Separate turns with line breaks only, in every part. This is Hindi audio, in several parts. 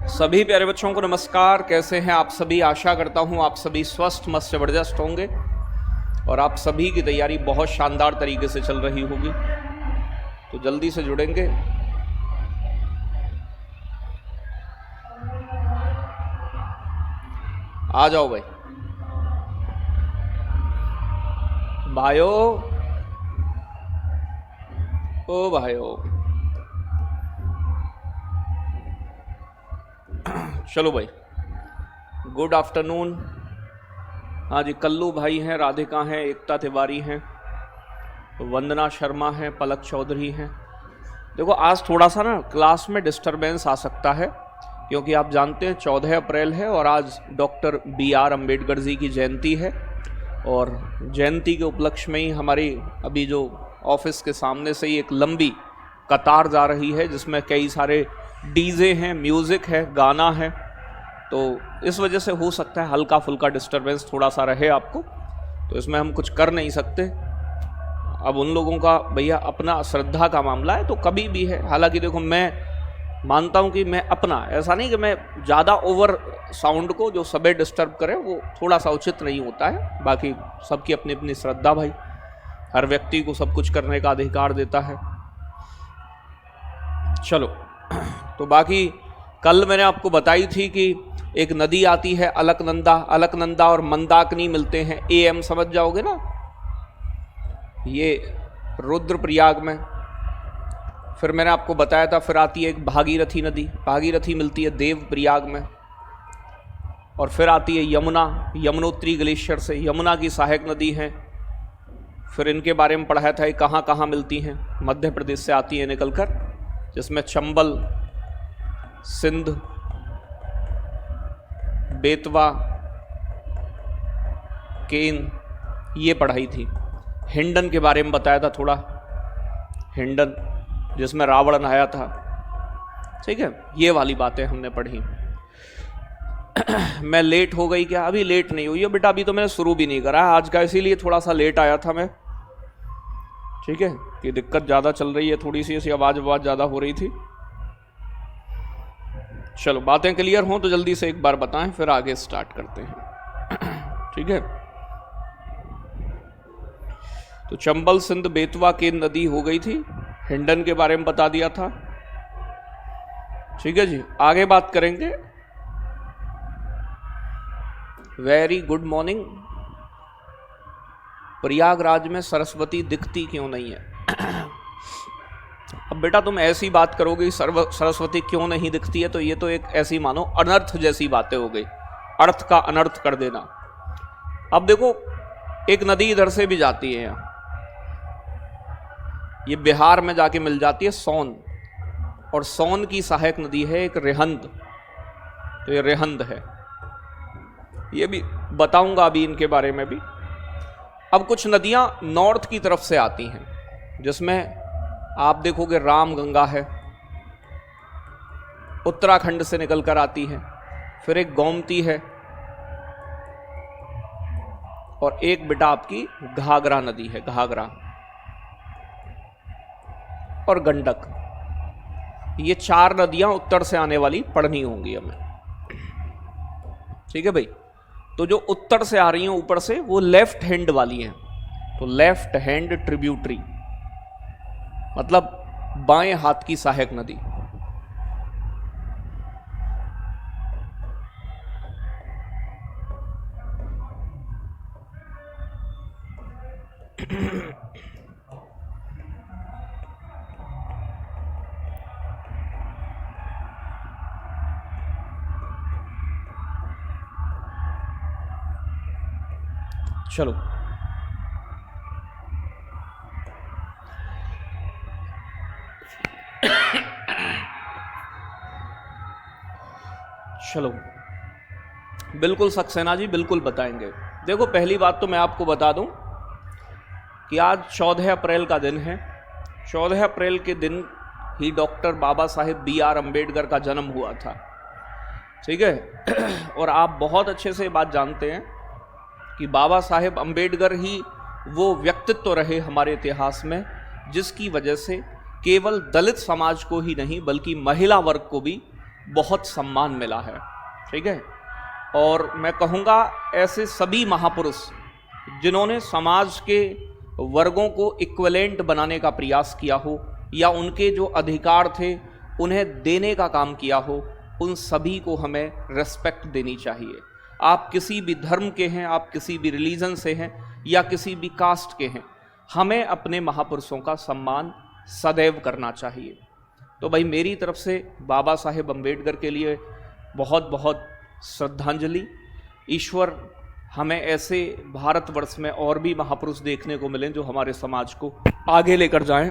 सभी प्यारे बच्चों को नमस्कार। कैसे हैं आप सभी? आशा करता हूं आप सभी स्वस्थ मस्त जबरदस्त होंगे और आप सभी की तैयारी बहुत शानदार तरीके से चल रही होगी। तो जल्दी से जुड़ेंगे। आ जाओ भाई भाइयों, ओ भाइयों, चलो भाई, गुड आफ्टरनून। हाँ जी, कल्लू भाई हैं, राधिका हैं, एकता तिवारी हैं, वंदना शर्मा हैं, पलक चौधरी हैं। देखो आज थोड़ा सा ना क्लास में डिस्टरबेंस आ सकता है क्योंकि आप जानते हैं 14 अप्रैल है और आज डॉक्टर BR अम्बेडकर जी की जयंती है और जयंती के उपलक्ष्य में ही हमारी अभी जो ऑफिस के सामने से ही एक लंबी कतार जा रही है जिसमें कई सारे डीजे हैं, म्यूज़िक है, गाना है। तो इस वजह से हो सकता है हल्का फुल्का डिस्टरबेंस थोड़ा सा रहे आपको, तो इसमें हम कुछ कर नहीं सकते। अब उन लोगों का भैया अपना श्रद्धा का मामला है तो कभी भी है। हालांकि देखो, मैं मानता हूं कि मैं अपना, ऐसा नहीं कि मैं ज़्यादा ओवर साउंड को जो सबे डिस्टर्ब करे वो थोड़ा सा उचित नहीं होता है। बाकी सबकी अपनी अपनी श्रद्धा, भाई हर व्यक्ति को सब कुछ करने का अधिकार देता है। चलो, तो बाकी कल मैंने आपको बताई थी कि एक नदी आती है अलकनंदा, अलकनंदा और मंदाकिनी मिलते हैं AM, समझ जाओगे ना, ये रुद्रप्रयाग में। फिर मैंने आपको बताया था, फिर आती है एक भागीरथी नदी, भागीरथी मिलती है देवप्रयाग में। और फिर आती है यमुना, यमुनोत्री ग्लेशियर से, यमुना की सहायक नदी है। फिर इनके बारे में पढ़ाया था कहाँ कहाँ मिलती हैं, मध्य प्रदेश से आती है निकलकर, जिसमें चंबल, सिंध, बेतवा, केन, ये पढ़ाई थी। हिंडन के बारे में बताया था थोड़ा, हिंडन जिसमें रावण आया था, ठीक है, ये वाली बातें हमने पढ़ी। मैं लेट हो गई क्या? अभी लेट नहीं हुई है बेटा, अभी तो मैंने शुरू भी नहीं करा आज का, इसीलिए थोड़ा सा लेट आया था मैं, ठीक है, कि दिक्कत ज़्यादा चल रही है, थोड़ी सी ऐसी आवाज़ ज़्यादा हो रही थी। चलो, बातें क्लियर हों तो जल्दी से एक बार बताएं, फिर आगे स्टार्ट करते हैं, ठीक है। तो चंबल, सिंध, बेतवा, केन नदी हो गई थी। हिंडन के बारे में बता दिया था, ठीक है जी। आगे बात करेंगे। Very good morning. प्रयागराज में सरस्वती दिखती क्यों नहीं है? अब बेटा तुम ऐसी बात करोगे सरस्वती क्यों नहीं दिखती है, तो ये तो एक ऐसी मानो अनर्थ जैसी बातें हो गई, अर्थ का अनर्थ कर देना। अब देखो, एक नदी इधर से भी जाती है, यहाँ ये बिहार में जाके मिल जाती है, सोन, और सोन की सहायक नदी है एक रिहंद, तो ये रिहंद है, ये भी बताऊंगा अभी इनके बारे में भी। अब कुछ नदियां नॉर्थ की तरफ से आती हैं, जिसमें आप देखोगे रामगंगा है, उत्तराखंड से निकल कर आती है। फिर एक गोमती है और एक बेटा आपकी घाघरा नदी है, घाघरा और गंडक। ये 4 नदियां उत्तर से आने वाली पढ़नी होंगी हमें, ठीक है भाई। तो जो उत्तर से आ रही हैं ऊपर से, वो लेफ्ट हैंड वाली हैं, तो लेफ्ट हैंड ट्रिब्यूटरी मतलब बाएं हाथ की सहायक नदी। चलो, चलो, बिल्कुल सक्सेना जी, बिल्कुल बताएंगे। देखो, पहली बात तो मैं आपको बता दूं कि आज 14 अप्रैल का दिन है। 14 अप्रैल के दिन ही डॉक्टर बाबा साहेब BR अम्बेडकर का जन्म हुआ था, ठीक है। और आप बहुत अच्छे से बात जानते हैं कि बाबा साहेब अम्बेडकर ही वो व्यक्तित्व रहे हमारे इतिहास में जिसकी वजह से केवल दलित समाज को ही नहीं बल्कि महिला वर्ग को भी बहुत सम्मान मिला है, ठीक है। और मैं कहूँगा ऐसे सभी महापुरुष जिन्होंने समाज के वर्गों को इक्विवेलेंट बनाने का प्रयास किया हो या उनके जो अधिकार थे उन्हें देने का काम किया हो, उन सभी को हमें रेस्पेक्ट देनी चाहिए। आप किसी भी धर्म के हैं, आप किसी भी रिलीजन से हैं या किसी भी कास्ट के हैं, हमें अपने महापुरुषों का सम्मान सदैव करना चाहिए। तो भाई मेरी तरफ से बाबा साहेब अम्बेडकर के लिए बहुत बहुत श्रद्धांजलि। ईश्वर हमें ऐसे भारतवर्ष में और भी महापुरुष देखने को मिलें जो हमारे समाज को आगे लेकर जाएं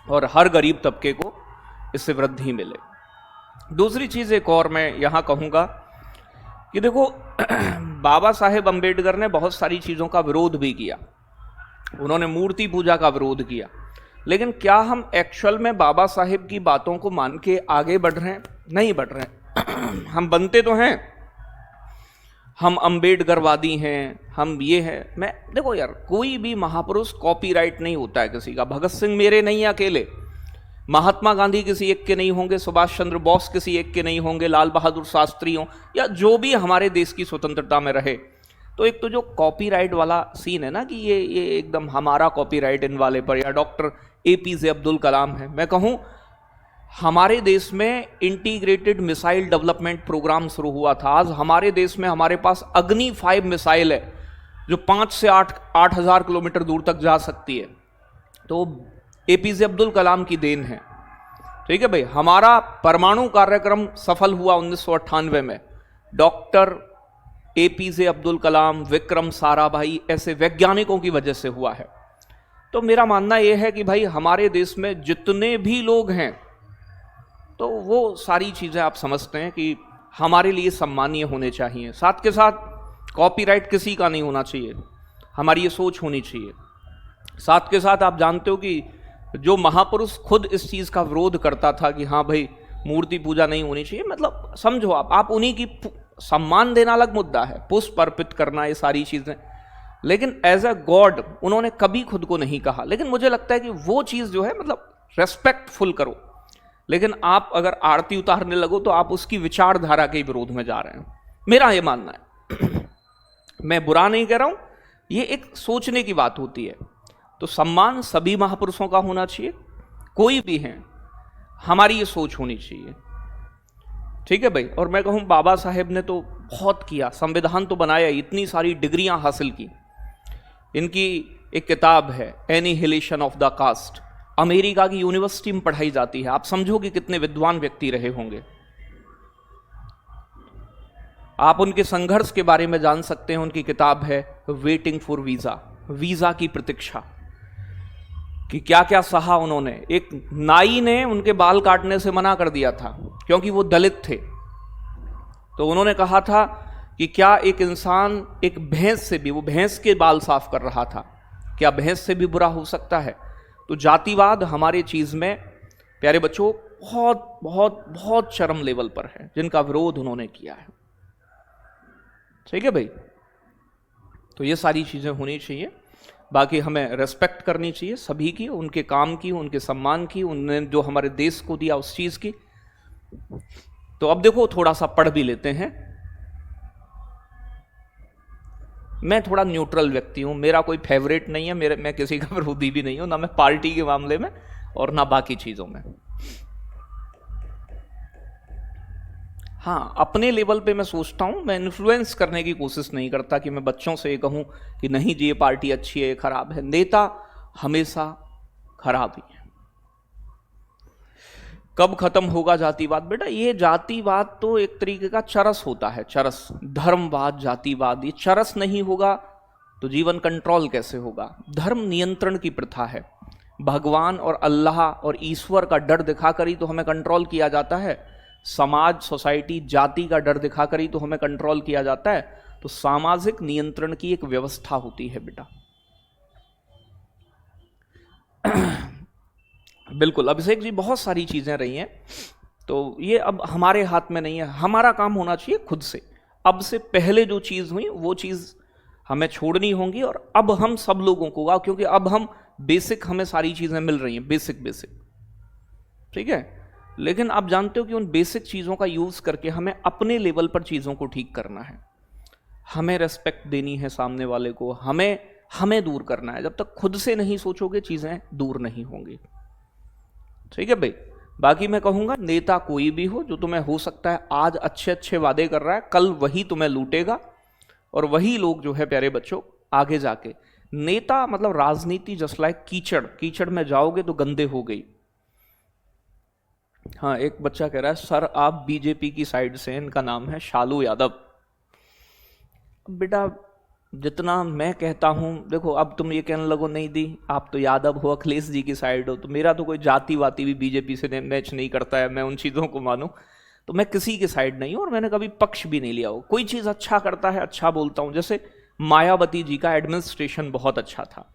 और हर गरीब तबके को इससे वृद्धि मिले। दूसरी चीज़ एक और मैं यहाँ कहूँगा कि देखो बाबा साहेब अम्बेडकर ने बहुत सारी चीज़ों का विरोध भी किया। उन्होंने मूर्ति पूजा का विरोध किया, लेकिन क्या हम एक्चुअल में बाबा साहेब की बातों को मान के आगे बढ़ रहे हैं? नहीं बढ़ रहे हैं। हम बनते तो हैं, हम अम्बेडकरवादी हैं, हम ये हैं। मैं देखो यार, कोई भी महापुरुष कॉपीराइट नहीं होता है किसी का। भगत सिंह मेरे नहीं अकेले, महात्मा गांधी किसी एक के नहीं होंगे, सुभाष चंद्र बोस किसी एक के नहीं होंगे, लाल बहादुर शास्त्री हों या जो भी हमारे देश की स्वतंत्रता में रहे। तो एक तो जो कॉपीराइट वाला सीन है ना कि ये एकदम हमारा कॉपीराइट इन वाले पर, या डॉक्टर APJ अब्दुल कलाम है। मैं कहूँ हमारे देश में इंटीग्रेटेड मिसाइल डेवलपमेंट प्रोग्राम शुरू हुआ था। आज हमारे देश में हमारे पास अग्नि 5 मिसाइल है जो 5 से 8 हज़ार किलोमीटर दूर तक जा सकती है। तो APJ अब्दुल कलाम की देन है, ठीक है भाई। हमारा परमाणु कार्यक्रम सफल हुआ 1998 में, डॉक्टर APJ अब्दुल कलाम, विक्रम साराभाई ऐसे वैज्ञानिकों की वजह से हुआ है। तो मेरा मानना यह है कि भाई हमारे देश में जितने भी लोग हैं, तो वो सारी चीज़ें आप समझते हैं कि हमारे लिए सम्मानीय होने चाहिए। साथ के साथ कॉपीराइट किसी का नहीं होना चाहिए, हमारी ये सोच होनी चाहिए। साथ के साथ आप जानते हो कि जो महापुरुष खुद इस चीज़ का विरोध करता था कि हाँ भाई मूर्ति पूजा नहीं होनी चाहिए, मतलब समझो आप उन्हीं की सम्मान देना अलग मुद्दा है, पुष्प अर्पित करना, ये सारी चीज़ें, लेकिन एज अ गॉड उन्होंने कभी खुद को नहीं कहा। लेकिन मुझे लगता है कि वो चीज़ जो है मतलब रेस्पेक्टफुल करो, लेकिन आप अगर आरती उतारने लगो तो आप उसकी विचारधारा के विरोध में जा रहे हैं, मेरा ये मानना है। मैं बुरा नहीं कह रहा हूँ, ये एक सोचने की बात होती है। तो सम्मान सभी महापुरुषों का होना चाहिए, कोई भी हैं, हमारी ये सोच होनी चाहिए, ठीक है भाई। और मैं कहूँ बाबा साहेब ने तो बहुत किया, संविधान तो बनाया, इतनी सारी डिग्रियां हासिल की। इनकी एक किताब है annihilation of the caste, America की यूनिवर्सिटी में पढ़ाई जाती है। आप समझो कि कितने विद्वान व्यक्ति रहे होंगे। आप उनके संघर्ष के बारे में जान सकते हैं। उनकी किताब है वेटिंग फॉर वीजा, वीजा की प्रतीक्षा, कि क्या क्या सहा उन्होंने। एक नाई ने उनके बाल काटने से मना कर दिया था क्योंकि वो दलित थे। तो उन्होंने कहा था कि क्या एक इंसान एक भैंस से भी, वो भैंस के बाल साफ कर रहा था, क्या भैंस से भी बुरा हो सकता है? तो जातिवाद हमारे चीज में प्यारे बच्चों बहुत बहुत बहुत चरम लेवल पर है, जिनका विरोध उन्होंने किया है, ठीक है भाई। तो ये सारी चीजें होनी चाहिए। बाकी हमें रेस्पेक्ट करनी चाहिए सभी की, उनके काम की, उनके सम्मान की, उन्होंने जो हमारे देश को दिया उस चीज की। तो अब देखो थोड़ा सा पढ़ भी लेते हैं। मैं थोड़ा न्यूट्रल व्यक्ति हूं, मेरा कोई फेवरेट नहीं है, मैं किसी का विरोधी भी नहीं हूं, ना मैं पार्टी के मामले में और ना बाकी चीजों में। हाँ, अपने लेवल पे मैं सोचता हूँ, मैं इन्फ्लुएंस करने की कोशिश नहीं करता कि मैं बच्चों से ये कहूँ कि नहीं जी ये पार्टी अच्छी है, ये खराब है। नेता हमेशा खराब ही है। कब खत्म होगा जातिवाद? बेटा ये जातिवाद तो एक तरीके का चरस होता है, चरस। धर्मवाद, जातिवाद, ये चरस नहीं होगा तो जीवन कंट्रोल कैसे होगा? धर्म नियंत्रण की प्रथा है। भगवान और अल्लाह और ईश्वर का डर दिखाकर ही तो हमें कंट्रोल किया जाता है। समाज, सोसाइटी, जाति का डर दिखाकर ही तो हमें कंट्रोल किया जाता है। तो सामाजिक नियंत्रण की एक व्यवस्था होती है बेटा। बिल्कुल अभिषेक जी, बहुत सारी चीजें रही हैं, तो ये अब हमारे हाथ में नहीं है। हमारा काम होना चाहिए खुद से। अब से पहले जो चीज हुई वो चीज हमें छोड़नी होंगी, और अब हम सब लोगों को, क्योंकि अब हम बेसिक, हमें सारी चीजें मिल रही हैं, बेसिक, ठीक है। लेकिन आप जानते हो कि उन बेसिक चीज़ों का यूज़ करके हमें अपने लेवल पर चीज़ों को ठीक करना है। हमें रेस्पेक्ट देनी है सामने वाले को, हमें दूर करना है। जब तक खुद से नहीं सोचोगे चीज़ें दूर नहीं होंगी। ठीक है भाई। बाकी मैं कहूँगा नेता कोई भी हो, जो तुम्हें हो सकता है आज अच्छे अच्छे वादे कर रहा है, कल वही तुम्हें लूटेगा। और वही लोग जो है प्यारे बच्चों आगे जाके, नेता मतलब राजनीति जस्ट लाइक कीचड़, कीचड़ में जाओगे तो गंदे हो गई। हाँ, एक बच्चा कह रहा है सर आप बीजेपी की साइड से, इनका नाम है शालू यादव। बेटा जितना मैं कहता हूं, देखो अब तुम ये कहने लगो नहीं दी आप तो यादव हो, अखिलेश जी की साइड हो, तो मेरा तो कोई जाति वाती भी बीजेपी से मैच नहीं करता है, मैं उन चीज़ों को मानूं तो मैं किसी की साइड नहीं हूं, और मैंने कभी पक्ष भी नहीं लिया हो। कोई चीज़ अच्छा करता है अच्छा बोलता हूं। जैसे मायावती जी का एडमिनिस्ट्रेशन बहुत अच्छा था,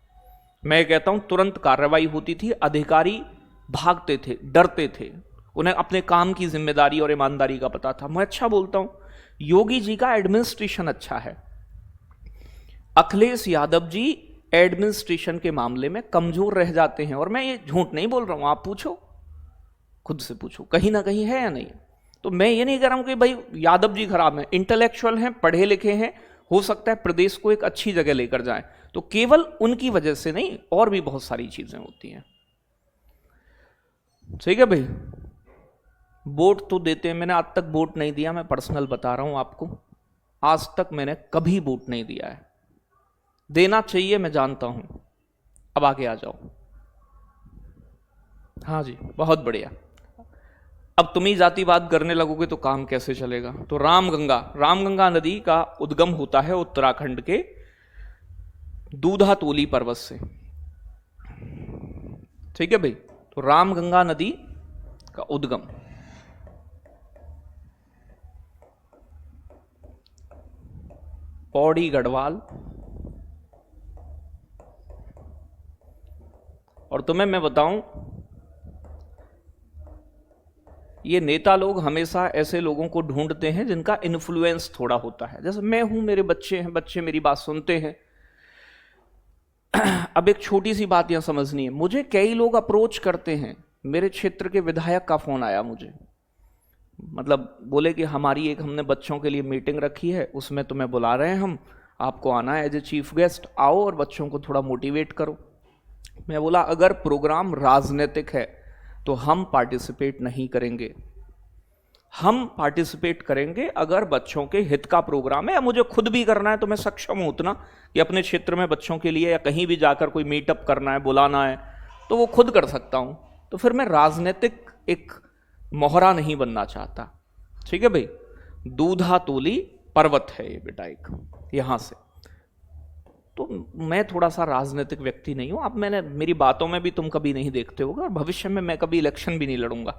मैं कहता हूं तुरंत कार्रवाई होती थी, अधिकारी भागते थे, डरते थे, उन्हें अपने काम की जिम्मेदारी और ईमानदारी का पता था, मैं अच्छा बोलता हूं। योगी जी का एडमिनिस्ट्रेशन अच्छा है। अखिलेश यादव जी एडमिनिस्ट्रेशन के मामले में कमजोर रह जाते हैं, और मैं ये झूठ नहीं बोल रहा हूं, आप पूछो, खुद से पूछो, कहीं ना कहीं है या नहीं। तो मैं ये नहीं कह रहा हूं कि भाई यादव जी खराब हैं, इंटेलेक्चुअल हैं, पढ़े लिखे हैं, हो सकता है प्रदेश को एक अच्छी जगह लेकर जाएं, तो केवल उनकी वजह से नहीं, और भी बहुत सारी चीजें होती हैं। ठीक है भाई। वोट तो देते हैं, मैंने आज तक वोट नहीं दिया, मैं पर्सनल बता रहा हूं आपको, आज तक मैंने कभी वोट नहीं दिया है। देना चाहिए मैं जानता हूं। अब आगे आ जाओ। हाँ जी, बहुत बढ़िया। अब तुम ही जातिवाद करने लगोगे तो काम कैसे चलेगा। तो रामगंगा नदी का उद्गम होता है उत्तराखंड के दूधातोली पर्वत से। ठीक है भाई। तो रामगंगा नदी का उद्गम पौड़ी गढ़वाल, और तुम्हें मैं बताऊं, ये नेता लोग हमेशा ऐसे लोगों को ढूंढते हैं जिनका इन्फ्लुएंस थोड़ा होता है। जैसे मैं हूं, मेरे बच्चे हैं, बच्चे मेरी बात सुनते हैं। अब एक छोटी सी बात यहां समझनी है, मुझे कई लोग अप्रोच करते हैं, मेरे क्षेत्र के विधायक का फोन आया मुझे, मतलब बोले कि हमारी एक हमने बच्चों के लिए मीटिंग रखी है, उसमें तुम्हें बुला रहे हैं हम, आपको आना है एज ए चीफ गेस्ट, आओ और बच्चों को थोड़ा मोटिवेट करो। मैं बोला अगर प्रोग्राम राजनीतिक है तो हम पार्टिसिपेट नहीं करेंगे। हम पार्टिसिपेट करेंगे अगर बच्चों के हित का प्रोग्राम है, या मुझे खुद भी करना है तो मैं सक्षम हूं उतना कि अपने क्षेत्र में बच्चों के लिए या कहीं भी जाकर कोई मीटअप करना है, बुलाना है, तो वो खुद कर सकता हूं। तो फिर मैं राजनीतिक एक मोहरा नहीं बनना चाहता। ठीक है भाई। दूधातोली पर्वत है ये बेटा एक, यहां से, तो मैं थोड़ा सा राजनीतिक व्यक्ति नहीं हूं। अब मैंने मेरी बातों में भी तुम कभी नहीं देखते होगे, और भविष्य में मैं कभी इलेक्शन भी नहीं लड़ूंगा।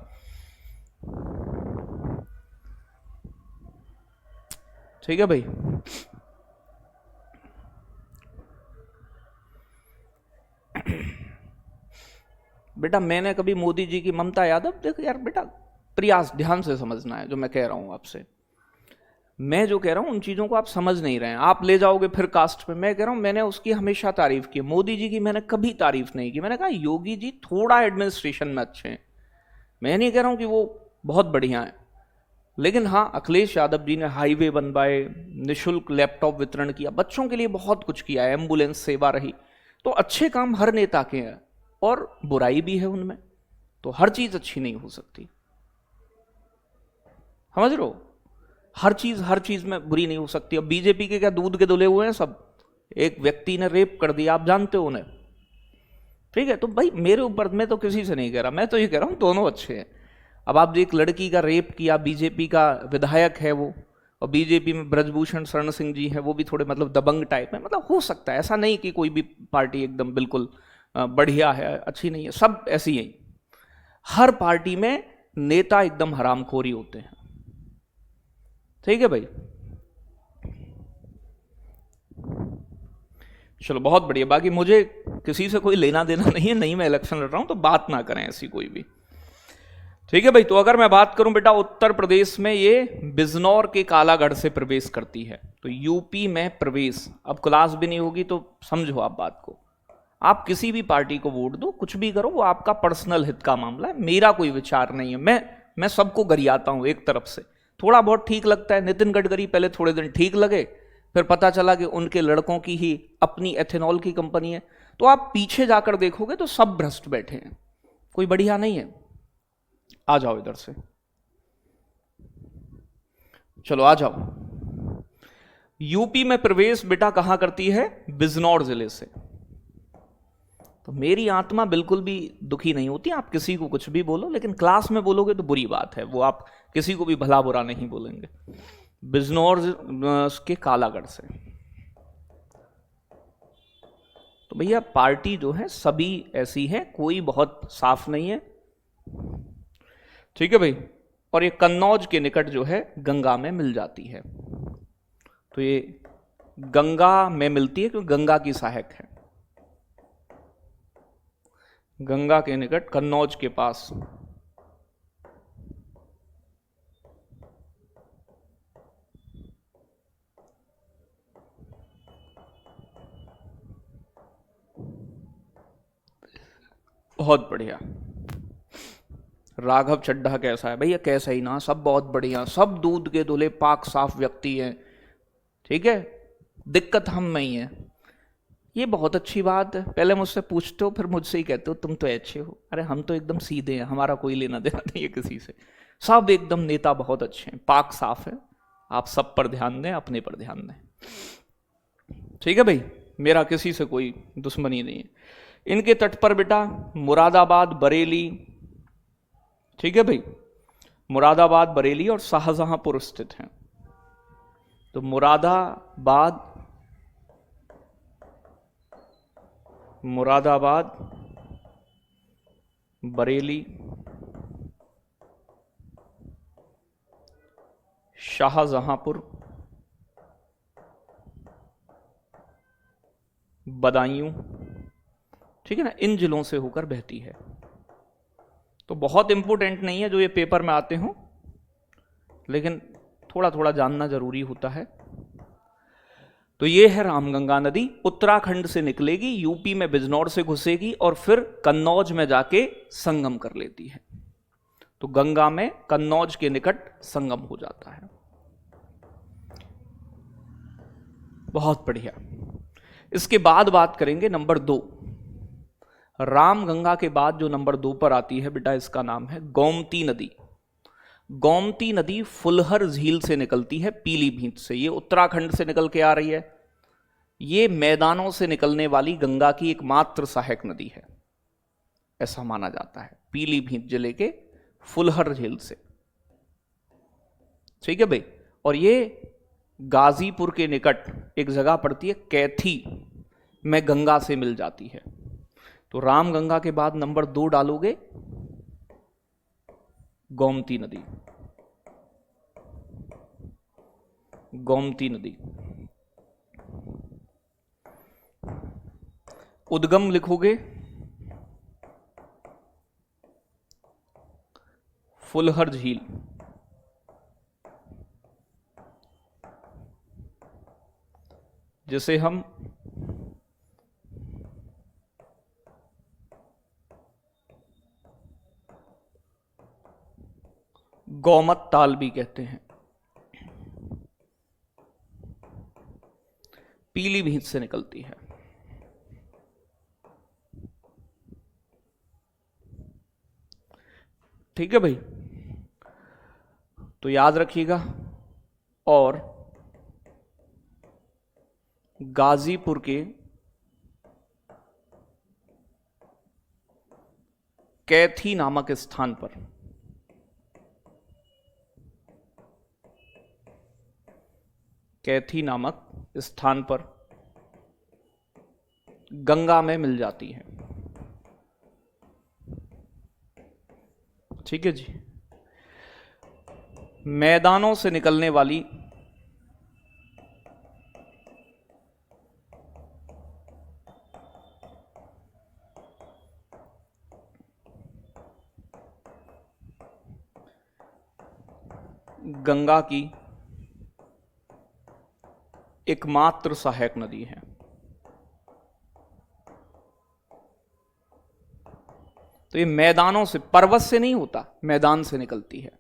ठीक है भाई। बेटा मैंने कभी मोदी जी की, ममता यादव, देखो यार बेटा, प्रयास ध्यान से समझना है जो मैं कह रहा हूं आपसे। मैं जो कह रहा हूं उन चीजों को आप समझ नहीं रहे हैं, आप ले जाओगे फिर कास्ट पे। मैं कह रहा हूं मैंने उसकी हमेशा तारीफ की, मोदी जी की मैंने कभी तारीफ नहीं की। मैंने कहा योगी जी थोड़ा एडमिनिस्ट्रेशन में अच्छे हैं, मैं नहीं कह रहा हूं कि वो बहुत बढ़िया है, लेकिन हाँ अखिलेश यादव जी ने हाईवे बनवाए, निःशुल्क लैपटॉप वितरण किया, बच्चों के लिए बहुत कुछ किया, एम्बुलेंस सेवा रही। तो अच्छे काम हर नेता के हैं, और बुराई भी है उनमें, तो हर चीज अच्छी नहीं हो सकती, समझ रहे हो। हर चीज में बुरी नहीं हो सकती। अब बीजेपी के क्या दूध के धुले हुए हैं सब, एक व्यक्ति ने रेप कर दिया, आप जानते हो उन्हें, ठीक है। तो भाई मेरे ऊपर, मैं तो किसी से नहीं कह रहा, मैं तो ये कह रहा हूं दोनों अच्छे हैं। अब आप एक लड़की का रेप किया, बीजेपी का विधायक है वो, और बीजेपी में ब्रजभूषण शरण सिंह जी हैं, वो भी थोड़े मतलब दबंग टाइप में, मतलब हो सकता है, ऐसा नहीं कि कोई भी पार्टी एकदम बिल्कुल बढ़िया है, अच्छी नहीं है, सब ऐसी ही। हर पार्टी में नेता एकदम हरामखोरी होते हैं। ठीक है भाई। चलो बहुत बढ़िया। बाकी मुझे किसी से कोई लेना देना नहीं है, नहीं मैं इलेक्शन लड़ रहा हूं, तो बात ना करें ऐसी कोई भी। ठीक है भाई। तो अगर मैं बात करूं बेटा, उत्तर प्रदेश में ये बिजनौर के कालागढ़ से प्रवेश करती है, तो यूपी में प्रवेश, अब क्लास भी नहीं होगी तो समझो आप बात को, आप किसी भी पार्टी को वोट दो, कुछ भी करो, वो आपका पर्सनल हित का मामला है, मेरा कोई विचार नहीं है। मैं सबको गरियाता हूं एक तरफ से, थोड़ा बहुत ठीक लगता है। नितिन गडकरी पहले थोड़े दिन ठीक लगे, फिर पता चला कि उनके लड़कों की ही अपनी एथेनॉल की कंपनी है। तो आप पीछे जाकर देखोगे तो सब भ्रष्ट बैठे हैं, कोई बढ़िया नहीं है। आ जाओ इधर से, चलो आ जाओ। यूपी में प्रवेश बेटा कहां करती है? बिजनौर जिले से। तो मेरी आत्मा बिल्कुल भी दुखी नहीं होती, आप किसी को कुछ भी बोलो, लेकिन क्लास में बोलोगे तो बुरी बात है, वो आप किसी को भी भला बुरा नहीं बोलेंगे। बिजनौर के कालागढ़ से। तो भैया पार्टी जो है सभी ऐसी है, कोई बहुत साफ नहीं है, ठीक है भाई। और ये कन्नौज के निकट जो है गंगा में मिल जाती है। तो ये गंगा में मिलती है क्योंकि गंगा की सहायक है, गंगा के निकट कन्नौज के पास। बहुत बढ़िया। राघव चड्ढा कैसा है? भैया कैसा ही ना, सब बहुत बढ़िया, सब दूध के धुले पाक साफ व्यक्ति हैं, ठीक है, दिक्कत हम में ही है। ये बहुत अच्छी बात है, पहले मुझसे पूछते हो फिर मुझसे ही कहते हो तुम तो अच्छे हो। अरे हम तो एकदम सीधे हैं, हमारा कोई लेना देना नहीं है किसी से, सब एकदम नेता बहुत अच्छे हैं, पाक साफ है। आप सब पर ध्यान दें, अपने पर ध्यान दें, ठीक है भाई, मेरा किसी से कोई दुश्मनी नहीं है। इनके तट पर बेटा मुरादाबाद, बरेली, ठीक है भाई, मुरादाबाद, बरेली और शाहजहांपुर स्थित हैं। तो मुरादाबाद, बरेली, शाहजहांपुर, बदायूं, ठीक है ना, इन जिलों से होकर बहती है। तो बहुत इंपॉर्टेंट नहीं है जो ये पेपर में आते हों, लेकिन थोड़ा थोड़ा जानना जरूरी होता है। तो ये है रामगंगा नदी, उत्तराखंड से निकलेगी, यूपी में बिजनौर से घुसेगी और फिर कन्नौज में जाके संगम कर लेती है। तो गंगा में कन्नौज के निकट संगम हो जाता है। बहुत बढ़िया। इसके बाद बात करेंगे नंबर 2। रामगंगा के बाद जो नंबर 2 पर आती है बेटा, इसका नाम है गोमती नदी। गोमती नदी फुलहर झील से निकलती है, पीलीभीत से। ये उत्तराखंड से निकल के आ रही है। ये मैदानों से निकलने वाली गंगा की एकमात्र सहायक नदी है, ऐसा माना जाता है, पीलीभीत जिले के फुलहर झील से, ठीक है भाई। और ये गाजीपुर के निकट एक जगह पड़ती है, कैथी में गंगा से मिल जाती है। तो रामगंगा के बाद नंबर 2 डालोगे गोमती नदी। गोमती नदी उद्गम लिखोगे फुलहर झील, जिसे हम गौमत ताल भी कहते हैं, पीलीभीत से निकलती है। ठीक है भाई, तो याद रखिएगा। और गाजीपुर के कैथी नामक स्थान पर गंगा में मिल जाती है। ठीक है जी। मैदानों से निकलने वाली गंगा की एकमात्र सहायक नदी है। तो ये मैदानों से, पर्वत से नहीं होता, मैदान से निकलती है।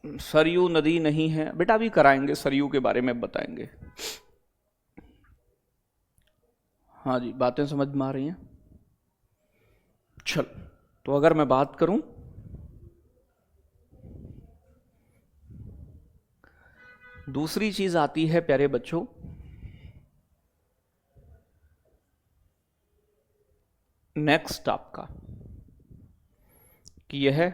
सरयू नदी नहीं है बेटा, अभी कराएंगे, सरयू के बारे में बताएंगे। हाँ जी, बातें समझ में आ रही हैं? चल, तो अगर मैं बात करूं, दूसरी चीज आती है प्यारे बच्चों, नेक्स्ट आपका, कि यह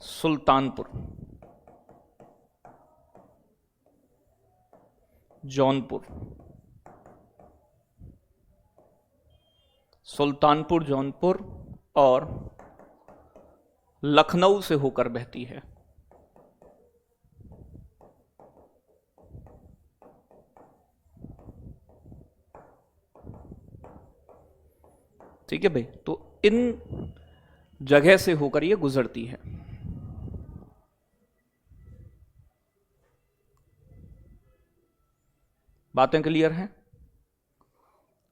सुल्तानपुर, जौनपुर, सुल्तानपुर जौनपुर और लखनऊ से होकर बहती है। ठीक है भाई, तो इन जगह से होकर ये गुजरती है। बातें क्लियर हैं?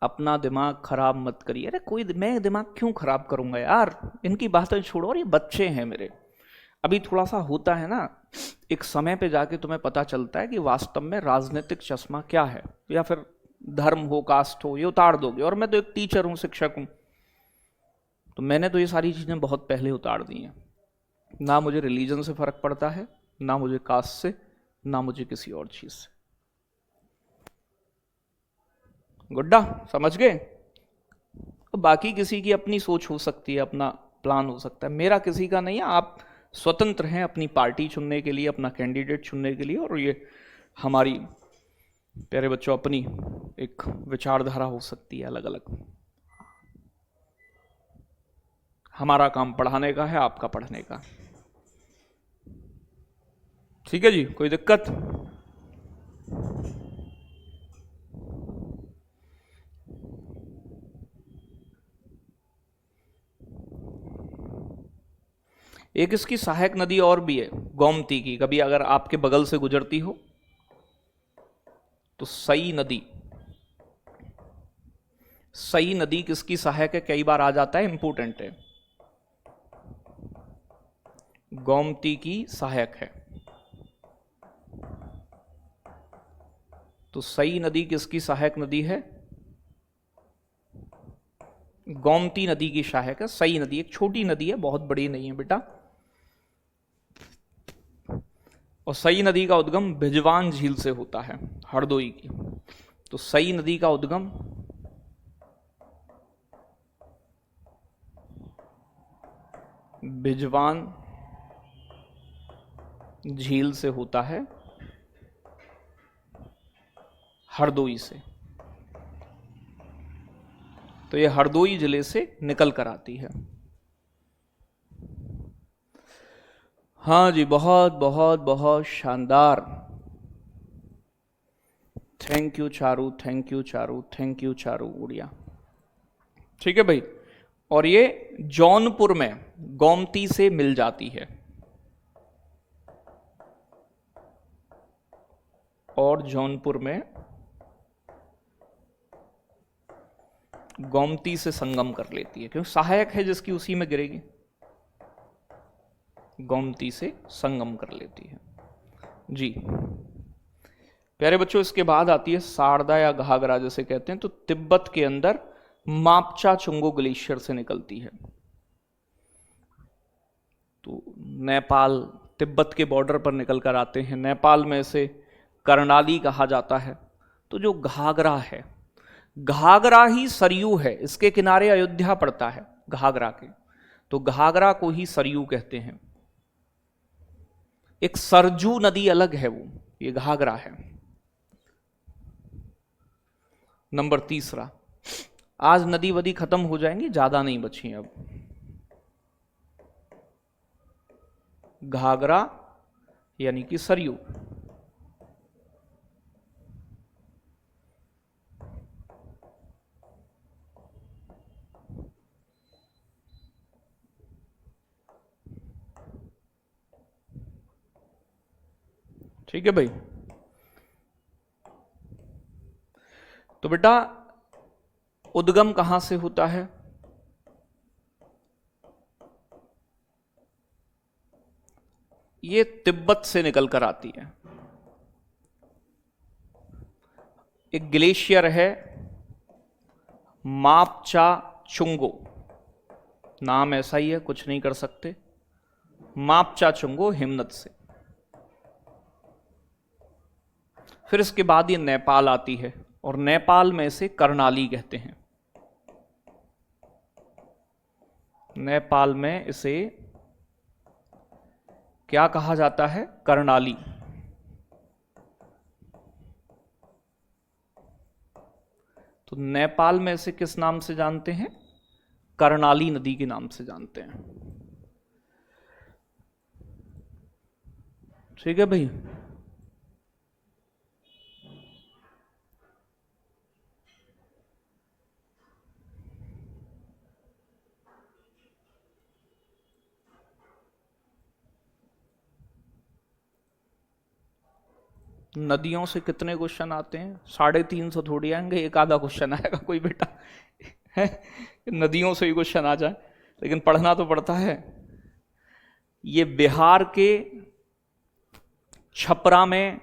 अपना दिमाग खराब मत करिए। अरे कोई, मैं दिमाग क्यों खराब करूंगा यार, इनकी बातें छोड़ो। और ये बच्चे हैं मेरे, अभी थोड़ा सा होता है ना, एक समय पे जाके तुम्हें पता चलता है कि वास्तव में राजनीतिक चश्मा क्या है, या फिर धर्म हो, कास्ट हो, ये उतार दोगे। और मैं तो एक टीचर हूं, शिक्षक हूं, तो मैंने तो ये सारी चीजें बहुत पहले उतार दी हैं। ना मुझे रिलीजन से फर्क पड़ता है, ना मुझे कास्ट से, ना मुझे किसी और चीज से। गुड्डा, समझ गए? बाकी किसी की अपनी सोच हो सकती है, अपना प्लान हो सकता है, मेरा किसी का नहीं है। आप स्वतंत्र हैं अपनी पार्टी चुनने के लिए, अपना कैंडिडेट चुनने के लिए, और ये हमारी प्यारे बच्चों अपनी एक विचारधारा हो सकती है अलग अलग। हमारा काम पढ़ाने का है, आपका पढ़ने का। ठीक है जी, कोई दिक्कत? एक इसकी सहायक नदी और भी है, गोमती की। कभी अगर आपके बगल से गुजरती हो तो सई नदी, सई नदी किसकी सहायक है, कई बार आ जाता है, इंपोर्टेंट है। गोमती की सहायक है। तो सई नदी किसकी सहायक नदी है? गोमती नदी की सहायक है। सई नदी एक छोटी नदी है, बहुत बड़ी नहीं है बेटा। और सई नदी का उद्गम भिजवान झील से होता है, हरदोई की। तो सई नदी का उद्गम भिजवान झील से होता है, हरदोई से। तो ये हरदोई जिले से निकल कर आती है। हाँ जी, बहुत बहुत बहुत शानदार। Thank you Charu, thank you Charu, thank you Charu, Odia. ठीक है भाई, और ये जौनपुर में गोमती से मिल जाती है, और जौनपुर में गोमती से संगम कर लेती है, क्योंकि सहायक है जिसकी, उसी में गिरेगी। गोमती से संगम कर लेती है जी। प्यारे बच्चों, इसके बाद आती है शारदा या घाघरा जिसे कहते हैं। तो तिब्बत के अंदर मापचा चुंगो ग्लेशियर से निकलती है। तो नेपाल, तिब्बत के बॉर्डर पर निकल कर आते हैं। नेपाल में इसे कर्णाली कहा जाता है। तो जो घाघरा है, घाघरा ही सरयू है, इसके किनारे अयोध्या पड़ता है घाघरा के, तो घाघरा को ही सरयू कहते हैं। एक सरजू नदी अलग है, वो ये घाघरा है। नंबर तीसरा, आज नदी वदी खत्म हो जाएंगी, ज्यादा नहीं बची अब। घाघरा यानी कि सरयू। ठीक है भाई, तो बेटा उद्गम कहां से होता है? ये तिब्बत से निकल कर आती है। एक ग्लेशियर है मापचा चुंगो, नाम ऐसा ही है, कुछ नहीं कर सकते। मापचा चुंगो हिमनद से। फिर इसके बाद ये नेपाल आती है और नेपाल में इसे कर्णाली कहते हैं। नेपाल में इसे क्या कहा जाता है? कर्णाली। तो नेपाल में इसे किस नाम से जानते हैं? कर्णाली नदी के नाम से जानते हैं। ठीक है भाई। नदियों से कितने क्वेश्चन आते हैं? 350 थोड़ी आएंगे, एक आधा क्वेश्चन आएगा कोई बेटा है नदियों से ही क्वेश्चन आ जाए, लेकिन पढ़ना तो पड़ता है। ये बिहार के छपरा में,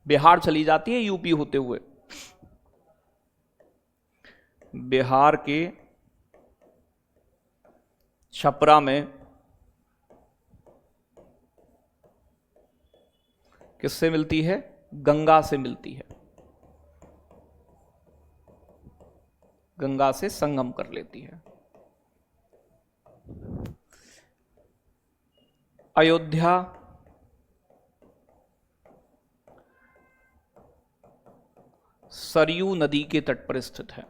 बिहार चली जाती है यूपी होते हुए, बिहार के छपरा में किससे मिलती है? गंगा से मिलती है, गंगा से संगम कर लेती है। अयोध्या सरयू नदी के तट पर स्थित है।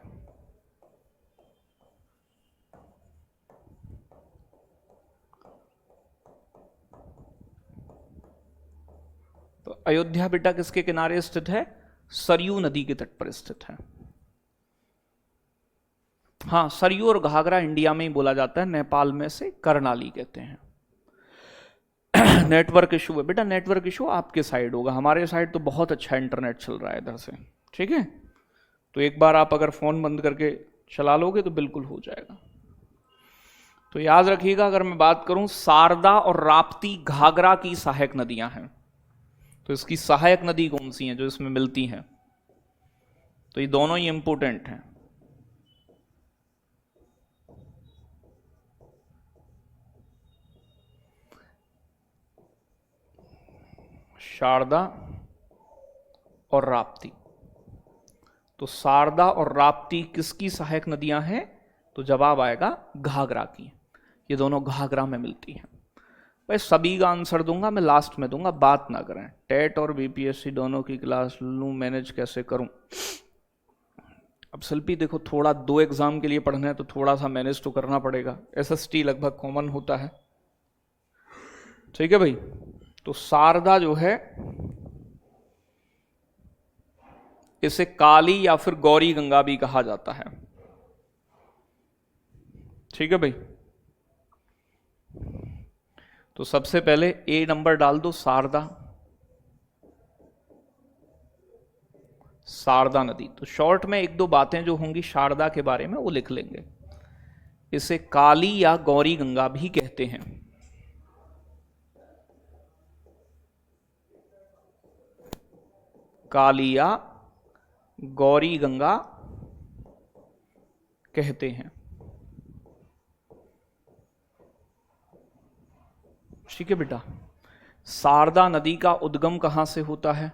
तो अयोध्या बेटा किसके किनारे स्थित है? सरयू नदी के तट पर स्थित है। हाँ, सरयू और घाघरा इंडिया में ही बोला जाता है, नेपाल में से कर्णाली कहते हैं। नेटवर्क इशू है बेटा, नेटवर्क इशू आपके साइड होगा, हमारे साइड तो बहुत अच्छा इंटरनेट चल रहा है इधर से। ठीक है, तो एक बार आप अगर फोन बंद करके चला लोगे तो बिल्कुल हो जाएगा। तो याद रखिएगा, अगर मैं बात करूं शारदा और राप्ती घाघरा की सहायक नदियां हैं, तो इसकी सहायक नदी कौन सी हैं जो इसमें मिलती हैं? तो ये दोनों ही इंपोर्टेंट हैं। शारदा और राप्ती। तो शारदा और राप्ती किसकी सहायक नदियां हैं? तो जवाब आएगा घाघरा की। ये दोनों घाघरा में मिलती हैं। भाई सभी का आंसर दूंगा मैं, लास्ट में दूंगा, बात ना करें। टेट और बीपीएससी दोनों की क्लास लूं, मैनेज कैसे करूं? अब शिल्पी देखो, थोड़ा 2 एग्जाम के लिए पढ़ना है तो थोड़ा सा मैनेज तो करना पड़ेगा। एसएसटी लगभग कॉमन होता है। ठीक है भाई। तो शारदा जो है इसे काली या फिर गौरी गंगा भी कहा जाता है। ठीक है भाई। तो सबसे पहले ए नंबर डाल दो, शारदा, शारदा नदी। तो शॉर्ट में 1-2 बातें जो होंगी शारदा के बारे में वो लिख लेंगे। इसे काली या गौरी गंगा भी कहते हैं। काली या गौरी गंगा कहते हैं। ठीक है बेटा। शारदा नदी का उद्गम कहां से होता है?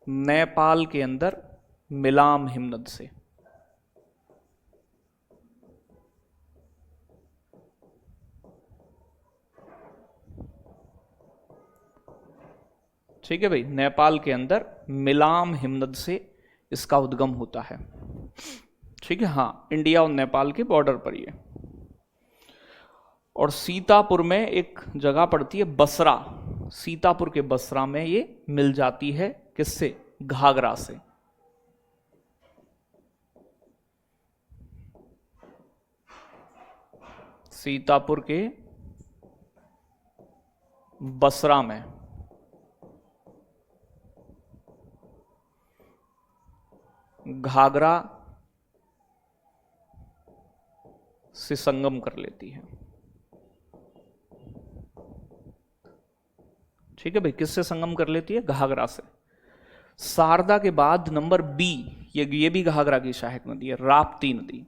नेपाल के अंदर मिलाम हिमनद से। ठीक है भाई, नेपाल के अंदर मिलाम हिमनद से इसका उद्गम होता है। ठीक है, हाँ, इंडिया और नेपाल के बॉर्डर पर ये। और सीतापुर में एक जगह पड़ती है बसरा, सीतापुर के बसरा में ये मिल जाती है। किससे? घाघरा से। सीतापुर के बसरा में। घाघरा से संगम कर लेती है। ठीक है भाई, किससे संगम कर लेती है? घाघरा से। शारदा के बाद नंबर बी, ये भी घाघरा की सहायक नदी है, राप्ती नदी।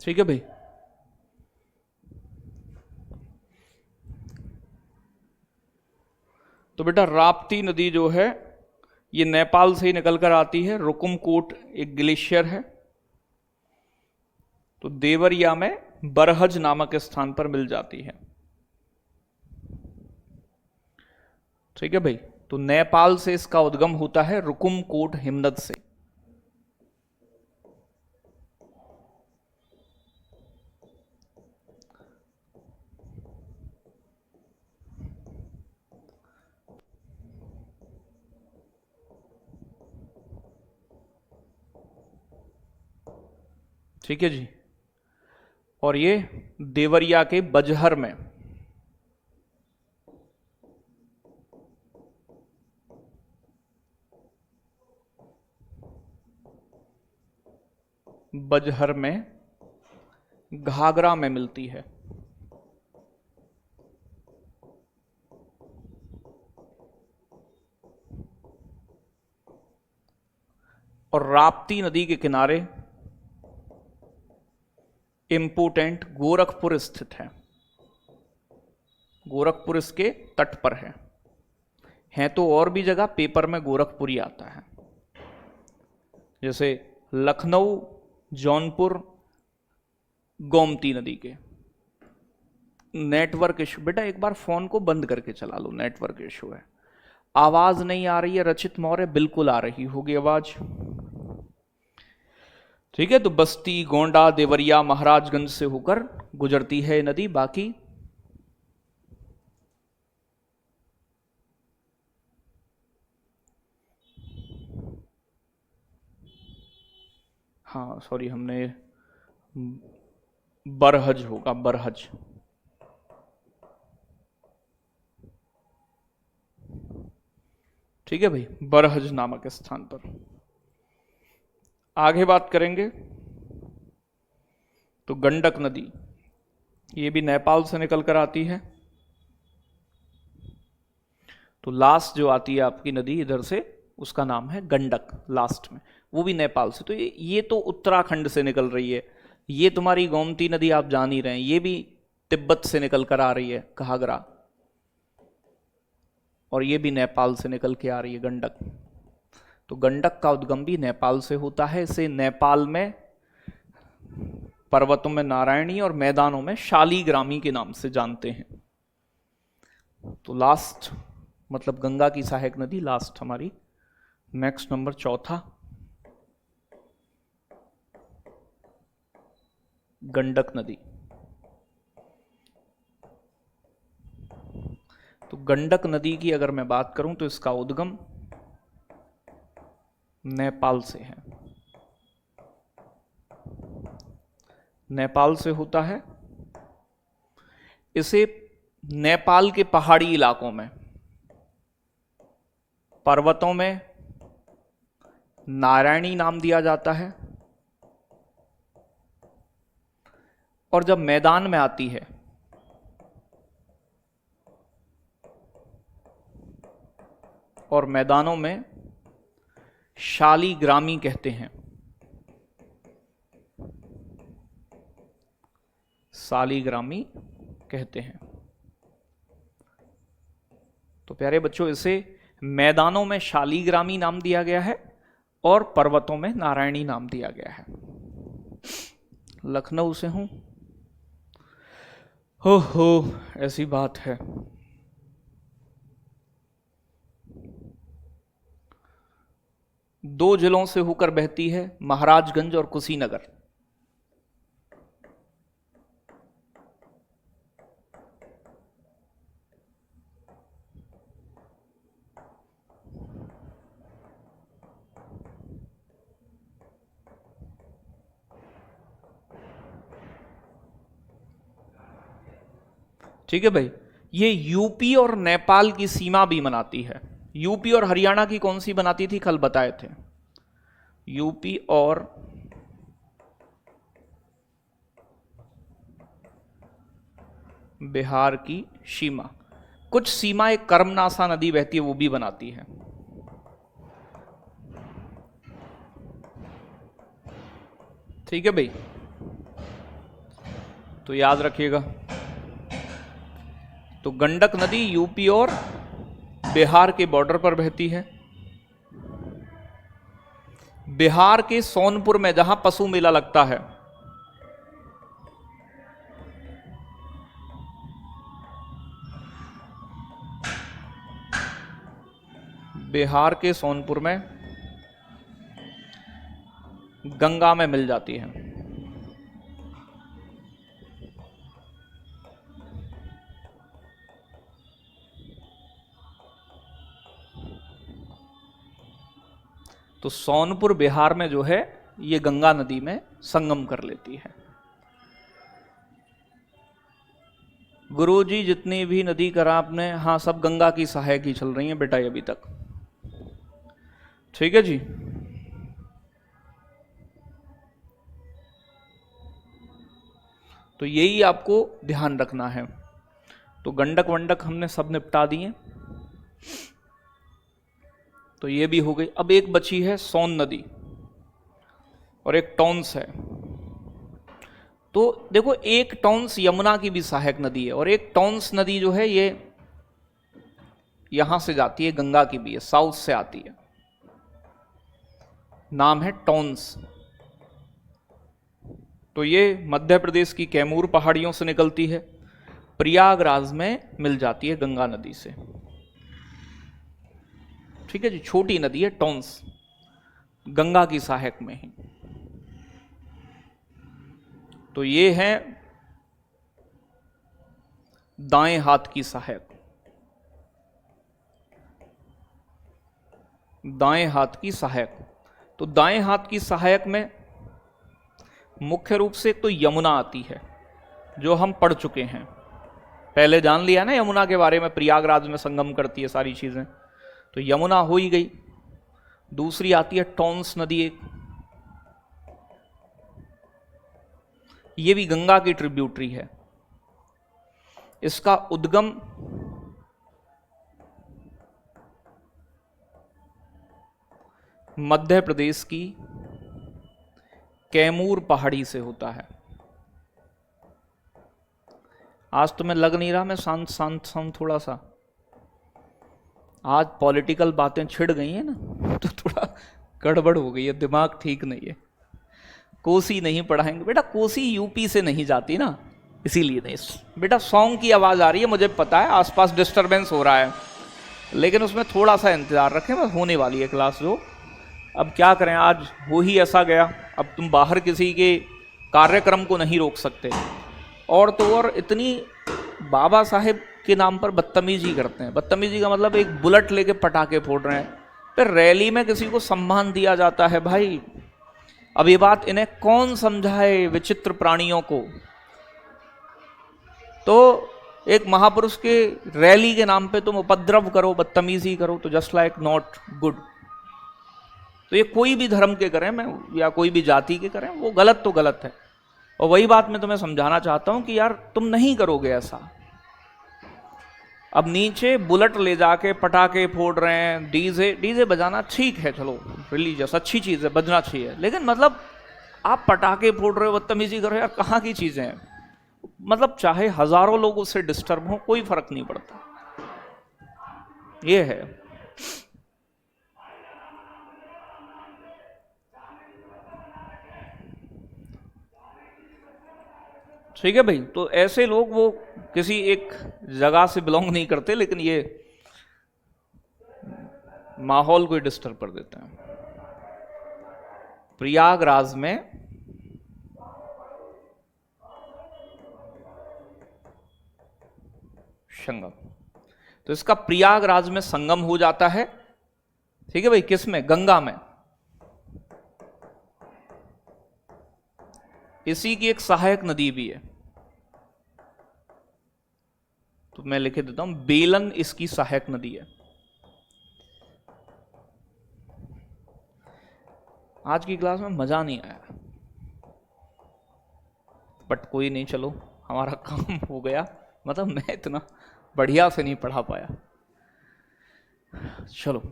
ठीक है भाई। तो बेटा राप्ती नदी जो है ये नेपाल से ही निकलकर आती है। रुकुमकोट एक ग्लेशियर है, तो देवरिया में बरहज नामक स्थान पर मिल जाती है। ठीक है भाई, तो नेपाल से इसका उद्गम होता है रुकुमकोट हिमनद से। ठीक है जी, और ये देवरिया के बजहर में घाघरा में मिलती है। और राप्ती नदी के किनारे इंपोर्टेंट गोरखपुर स्थित है। गोरखपुर इसके तट पर है तो और भी जगह, पेपर में गोरखपुर ही आता है, जैसे लखनऊ, जौनपुर, गोमती नदी के। नेटवर्क इशू बेटा, एक बार फोन को बंद करके चला लो, नेटवर्क इशू है। आवाज नहीं आ रही है रचित मौर्य? बिल्कुल आ रही होगी आवाज। ठीक है, तो बस्ती, गोंडा, देवरिया, महाराजगंज से होकर गुजरती है नदी। बाकी हाँ सॉरी, हमने बरहज होगा, बरहज। ठीक है भाई, बरहज नामक स्थान पर। आगे बात करेंगे तो गंडक नदी, ये भी नेपाल से निकल कर आती है। तो लास्ट जो आती है आपकी नदी इधर से, उसका नाम है गंडक, लास्ट में, वो भी नेपाल से। तो ये तो उत्तराखंड से निकल रही है। ये तुम्हारी गोमती नदी आप जान ही रहे हैं, ये भी तिब्बत से निकल कर आ रही है, घाघरा। और ये भी नेपाल से निकल के आ रही है, गंडक। तो गंडक का उद्गम भी नेपाल से होता है। इसे नेपाल में पर्वतों में नारायणी और मैदानों में शालीग्रामी के नाम से जानते हैं। तो लास्ट मतलब गंगा की सहायक नदी लास्ट हमारी। नेक्स्ट नंबर चौथा, गंडक नदी। तो गंडक नदी की अगर मैं बात करूं तो इसका उद्गम नेपाल से है, नेपाल से होता है। इसे नेपाल के पहाड़ी इलाकों में, पर्वतों में नारायणी नाम दिया जाता है, और जब मैदान में आती है और मैदानों में शालीग्रामी कहते हैं, शालीग्रामी कहते हैं। तो प्यारे बच्चों, इसे मैदानों में शालीग्रामी नाम दिया गया है और पर्वतों में नारायणी नाम दिया गया है। लखनऊ से हूं, हो ऐसी बात है। दो जिलों से होकर बहती है, महाराजगंज और कुशीनगर। ठीक है भाई, ये यूपी और नेपाल की सीमा भी बनाती है। यूपी और हरियाणा की कौन सी बनाती थी, कल बताए थे। यूपी और बिहार की सीमा, कुछ सीमा एक कर्मनासा नदी बहती है वो भी बनाती है। ठीक है भाई, तो याद रखिएगा। तो गंडक नदी यूपी और बिहार के बॉर्डर पर बहती है। बिहार के सोनपुर में जहां पशु मेला लगता है, बिहार के सोनपुर में गंगा में मिल जाती है। तो सोनपुर बिहार में जो है ये गंगा नदी में संगम कर लेती है। गुरुजी जितनी भी नदी करा आपने, हाँ सब गंगा की सहायक ही चल रही हैं बेटा अभी तक। ठीक है जी। तो यही आपको ध्यान रखना है। तो गंडक वंडक हमने सब निपटा दिए, तो ये भी हो गई। अब एक बची है सोन नदी और एक टॉन्स है। तो देखो, एक टॉन्स यमुना की भी सहायक नदी है और एक टॉन्स नदी जो है ये यहां से जाती है, गंगा की भी है, साउथ से आती है, नाम है टॉन्स। तो ये मध्य प्रदेश की कैमूर पहाड़ियों से निकलती है, प्रयागराज में मिल जाती है गंगा नदी से। ठीक है जी, छोटी नदी है टॉन्स, गंगा की सहायक में ही। तो ये है दाएं हाथ की सहायक, दाएं हाथ की सहायक। तो दाएं हाथ की सहायक में मुख्य रूप से तो यमुना आती है, जो हम पढ़ चुके हैं, पहले जान लिया ना यमुना के बारे में, प्रयागराज में संगम करती है सारी चीजें। तो यमुना हो ही गई। दूसरी आती है टॉन्स नदी एक, ये भी गंगा की ट्रिब्यूटरी है। इसका उद्गम मध्य प्रदेश की कैमूर पहाड़ी से होता है। आज तो मैं लग नहीं रहा, मैं शांत शांत शांत थोड़ा सा, आज पॉलिटिकल बातें छिड़ गई हैं ना, तो थोड़ा गड़बड़ हो गई है, दिमाग ठीक नहीं है। कोसी नहीं पढ़ाएंगे बेटा, कोसी यूपी से नहीं जाती ना, इसीलिए नहीं। बेटा सॉन्ग की आवाज़ आ रही है, मुझे पता है आसपास डिस्टरबेंस हो रहा है, लेकिन उसमें थोड़ा सा इंतजार रखें, बस होने वाली है क्लास जो। अब क्या करें, आज हो ही ऐसा गया। अब तुम बाहर किसी के कार्यक्रम को नहीं रोक सकते, और तो और इतनी बाबा साहेब के नाम पर बदतमीजी करते हैं। बदतमीजी का मतलब एक बुलेट लेके पटाखे फोड़ रहे हैं, फिर रैली में किसी को सम्मान दिया जाता है। भाई अब ये बात इन्हें कौन समझाए, विचित्र प्राणियों को। तो एक महापुरुष के रैली के नाम पे तुम उपद्रव करो, बदतमीजी करो, तो जस्ट लाइक नॉट गुड। तो ये कोई भी धर्म के करें, मैं या कोई भी जाति के करें, वो गलत तो गलत है। और वही बात मैं तुम्हें समझाना चाहता हूं कि यार तुम नहीं करोगे ऐसा। अब नीचे बुलेट ले जाके पटाखे फोड़ रहे हैं, डीजे बजाना ठीक है, चलो रिलीजियस अच्छी चीज है, बजना चाहिए, लेकिन मतलब आप पटाखे फोड़ रहे हो, बदतमीजी कर रहे हो, यार कहाँ की चीजें हैं। मतलब चाहे हजारों लोग उससे डिस्टर्ब हो, कोई फर्क नहीं पड़ता। ये है। ठीक है भाई, तो ऐसे लोग वो किसी एक जगह से बिलोंग नहीं करते, लेकिन ये माहौल को डिस्टर्ब कर देते हैं। प्रयागराज में संगम, तो इसका प्रयागराज में संगम हो जाता है। ठीक है भाई, किस में? गंगा में। इसी की एक सहायक नदी भी है, तो मैं लिख देता हूं, बेलन इसकी सहायक नदी है। आज की क्लास में मजा नहीं आया, बट कोई नहीं, चलो हमारा काम हो गया। मतलब मैं इतना बढ़िया से नहीं पढ़ा पाया, चलो।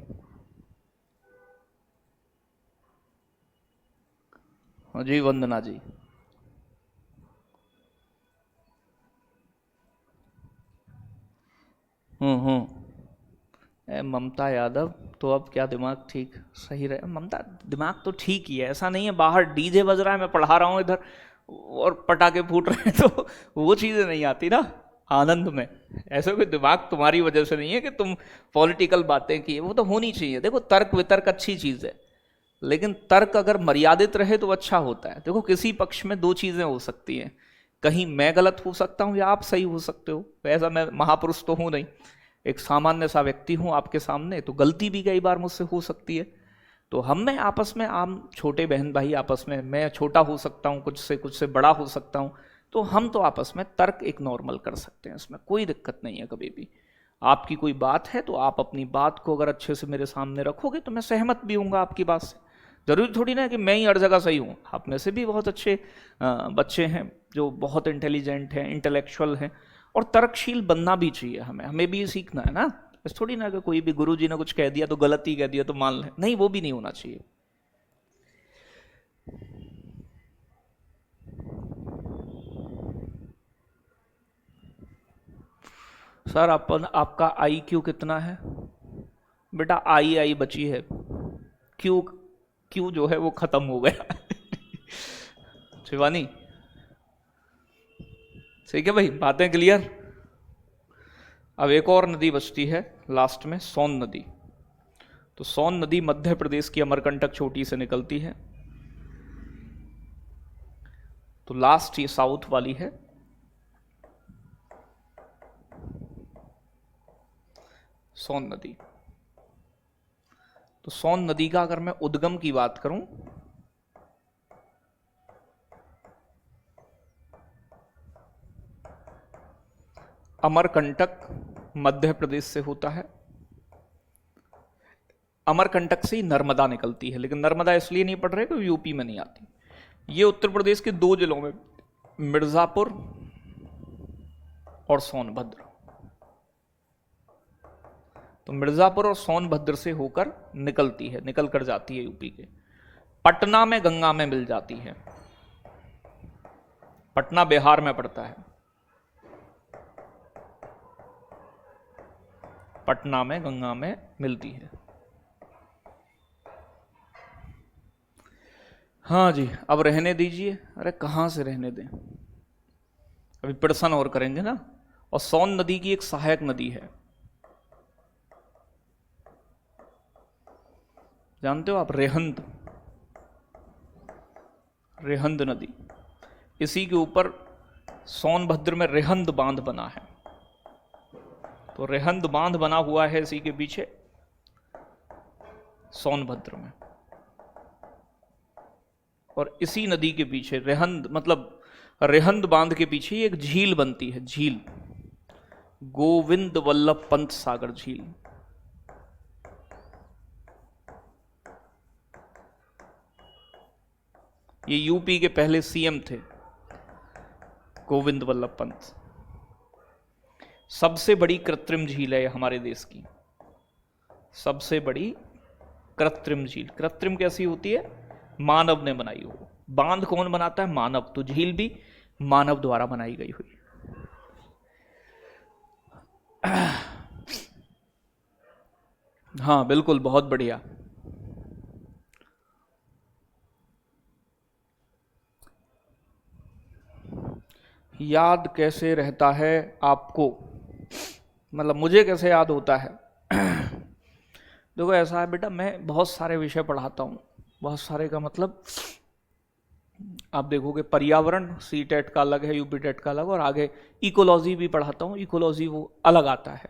जी वंदना जी, ममता यादव, तो अब क्या दिमाग ठीक सही रहे? ममता दिमाग तो ठीक ही है, ऐसा नहीं है बाहर डीजे बज रहा है, मैं पढ़ा रहा हूँ इधर और पटाखे फूट रहे हैं, तो वो चीज़ें नहीं आती ना आनंद में। ऐसा कोई दिमाग तुम्हारी वजह से नहीं है कि तुम पॉलिटिकल बातें की, वो तो होनी चाहिए। देखो तर्क वितर्क अच्छी चीज़ है, लेकिन तर्क अगर मर्यादित रहे तो अच्छा होता है। देखो किसी पक्ष में दो चीज़ें हो सकती हैं, कहीं मैं गलत हो सकता हूँ या आप सही हो सकते हो। ऐसा मैं महापुरुष तो हूँ नहीं, एक सामान्य सा व्यक्ति हूँ आपके सामने, तो गलती भी कई बार मुझसे हो सकती है। तो हम में आपस में, आम छोटे बहन भाई आपस में, मैं छोटा हो सकता हूँ कुछ से बड़ा हो सकता हूँ, तो हम तो आपस में तर्क एक नॉर्मल कर सकते हैं, इसमें कोई दिक्कत नहीं है कभी भी। आपकी कोई बात है तो आप अपनी बात को अगर अच्छे से मेरे सामने रखोगे तो मैं सहमत भी हूँगा आपकी बात से। जरूरी थोड़ी ना कि मैं ही हर जगह सही हूँ, आप में से भी बहुत अच्छे बच्चे हैं जो बहुत इंटेलिजेंट हैं, इंटेलेक्चुअल हैं, और तर्कशील बनना भी चाहिए। हमें भी सीखना है ना। बस थोड़ी ना कि कोई भी गुरु जी ने कुछ कह दिया तो गलत ही कह दिया तो मान लें, नहीं, वो भी नहीं होना चाहिए। सर आपका IQ कितना है? बेटा आई बची है, क्यू जो है वो खत्म हो गया। शिवानी, ठीक है भाई, बातें क्लियर। अब एक और नदी बचती है लास्ट में, सोन नदी। तो सोन नदी मध्य प्रदेश की अमरकंटक चोटी से निकलती है। तो लास्ट ये साउथ वाली है। सोन नदी, तो सोन नदी का अगर मैं उद्गम की बात करूं, अमरकंटक मध्य प्रदेश से होता है। अमरकंटक से ही नर्मदा निकलती है, लेकिन नर्मदा इसलिए नहीं पढ़ रहे कि यूपी में नहीं आती। ये उत्तर प्रदेश के दो जिलों में, मिर्जापुर और सोनभद्र। तो मिर्जापुर और सोनभद्र से होकर निकलती है, निकल कर जाती है यूपी के। पटना में गंगा में मिल जाती है। पटना बिहार में पड़ता है। पटना में गंगा में मिलती है। हाँ जी, अब रहने दीजिए। अरे कहाँ से रहने दें, अभी प्रश्न और करेंगे ना। और सोन नदी की एक सहायक नदी है, जानते हो आप, रेहंद। रेहंद नदी, इसी के ऊपर सोनभद्र में रेहंद बांध बना है। तो रेहंद बांध बना हुआ है इसी के पीछे सोनभद्र में। और इसी नदी के पीछे रेहंद, मतलब रेहंद बांध के पीछे एक झील बनती है, झील गोविंद वल्लभ पंत सागर झील। ये यूपी के पहले CM थे, गोविंद वल्लभ पंत। सबसे बड़ी कृत्रिम झील है हमारे देश की, सबसे बड़ी कृत्रिम झील। कृत्रिम कैसी होती है? मानव ने बनाई हो। बांध कौन बनाता है? मानव। तो झील भी मानव द्वारा बनाई गई हुई। हाँ बिल्कुल, बहुत बढ़िया। याद कैसे रहता है आपको? मतलब मुझे कैसे याद होता है? देखो ऐसा है बेटा, मैं बहुत सारे विषय पढ़ाता हूँ। बहुत सारे का मतलब आप देखोगे, पर्यावरण CTET का अलग है, UPTET का अलग, और आगे इकोलॉजी भी पढ़ाता हूँ। इकोलॉजी वो अलग आता है।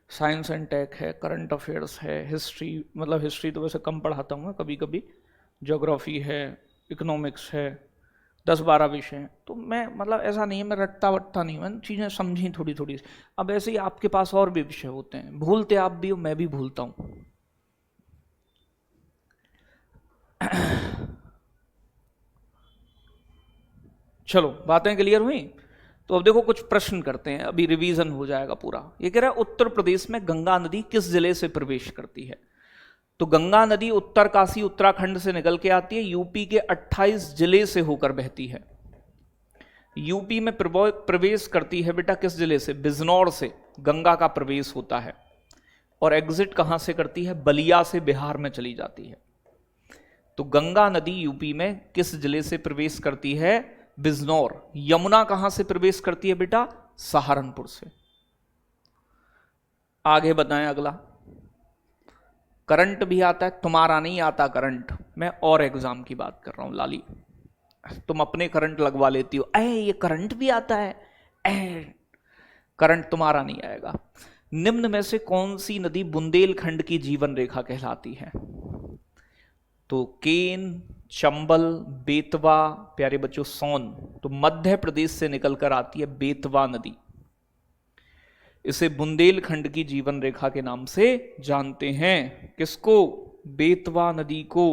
साइंस एंड टेक है, करंट अफेयर्स है, हिस्ट्री, मतलब हिस्ट्री तो वैसे कम पढ़ाता हूँ मैं, कभी कभी ज्योग्राफी है, इकोनॉमिक्स है, 10-12 विषय हैं, तो मैं मतलब ऐसा नहीं है मैं रट्टा वट्टा नहीं, मैंने चीज़ें समझी थोड़ी थोड़ी। अब ऐसे ही आपके पास और भी विषय होते हैं, भूलते आप भी हो, मैं भी भूलता हूँ। चलो बातें क्लियर हुई। तो अब देखो कुछ प्रश्न करते हैं, अभी रिवीजन हो जाएगा पूरा। ये कह रहा है उत्तर प्रदेश में गंगा नदी किस जिले से प्रवेश करती है? तो गंगा नदी उत्तरकाशी उत्तराखंड से निकल के आती है, यूपी के 28 जिले से होकर बहती है। यूपी में प्रवेश करती है बेटा किस जिले से? बिजनौर से गंगा का प्रवेश होता है। और एग्जिट कहां से करती है? बलिया से बिहार में चली जाती है। तो गंगा नदी यूपी में किस जिले से प्रवेश करती है? बिजनौर। यमुना कहां से प्रवेश करती है बेटा? सहारनपुर से। आगे बताएं अगला। करंट भी आता है, तुम्हारा नहीं आता करंट, मैं और एग्जाम की बात कर रहा हूं लाली। तुम अपने करंट लगवा लेती हो, ये करंट भी आता है, करंट तुम्हारा नहीं आएगा। निम्न में से कौन सी नदी बुंदेलखंड की जीवन रेखा कहलाती है? तो केन, चंबल, बेतवा, प्यारे बच्चों सोन। तो मध्य प्रदेश से निकलकर आती है बेतवा नदी। इसे बुंदेलखंड की जीवन रेखा के नाम से जानते हैं। किसको? बेतवा नदी को।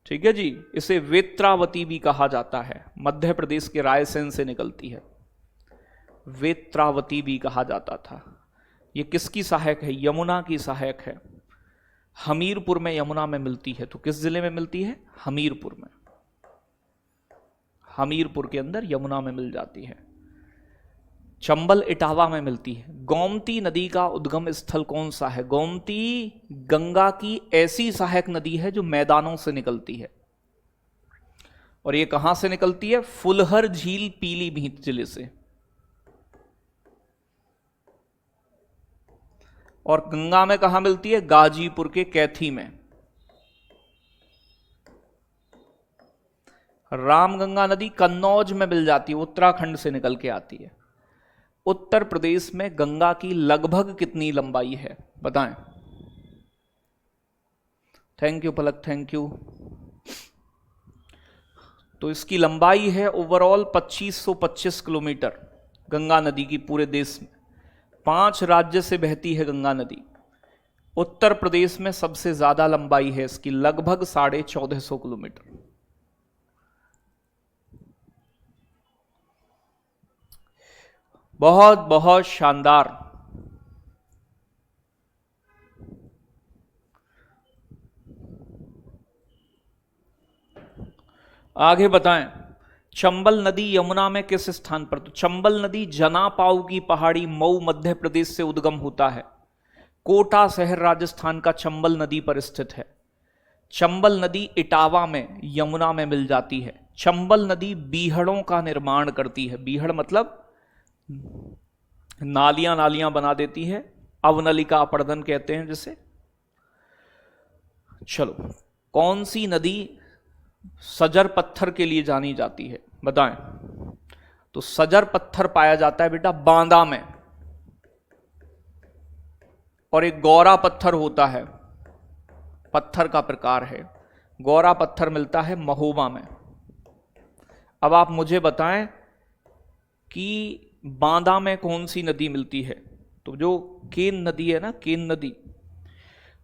ठीक है जी। इसे वेत्रावती भी कहा जाता है, मध्य प्रदेश के रायसेन से निकलती है, वेत्रावती भी कहा जाता था। यह किसकी सहायक है? यमुना की सहायक है। हमीरपुर में यमुना में मिलती है। तो किस जिले में मिलती है? हमीरपुर में। हमीरपुर के अंदर यमुना में मिल जाती है। चंबल इटावा में मिलती है। गोमती नदी का उद्गम स्थल कौन सा है? गोमती गंगा की ऐसी सहायक नदी है जो मैदानों से निकलती है। और ये कहां से निकलती है? फुलहर झील पीलीभीत जिले से। और गंगा में कहां मिलती है? गाजीपुर के कैथी में। रामगंगा नदी कन्नौज में मिल जाती है, उत्तराखंड से निकल के आती है। उत्तर प्रदेश में गंगा की लगभग कितनी लंबाई है बताएं? Thank you Palak, thank you. तो इसकी लंबाई है ओवरऑल 2525 किलोमीटर गंगा नदी की पूरे देश में। 5 राज्य से बहती है गंगा नदी। उत्तर प्रदेश में सबसे ज्यादा लंबाई है इसकी, लगभग 1450 किलोमीटर। बहुत बहुत शानदार। आगे बताएं। चंबल नदी यमुना में किस स्थान पर? तो चंबल नदी जनापाऊ की पहाड़ी मऊ मध्य प्रदेश से उद्गम होता है। कोटा शहर राजस्थान का चंबल नदी पर स्थित है। चंबल नदी इटावा में यमुना में मिल जाती है। चंबल नदी बीहड़ों का निर्माण करती है। बीहड़ मतलब नालियां नालियां बना देती है, अवनलिका अपर्दन कहते हैं जिसे। चलो, कौन सी नदी सजर पत्थर के लिए जानी जाती है बताएं? तो सजर पत्थर पाया जाता है बेटा बांदा में। और एक गौरा पत्थर होता है, पत्थर का प्रकार है, गौरा पत्थर मिलता है महोबा में। अब आप मुझे बताएं कि बांदा में कौन सी नदी मिलती है? तो जो केन नदी है ना, केन नदी,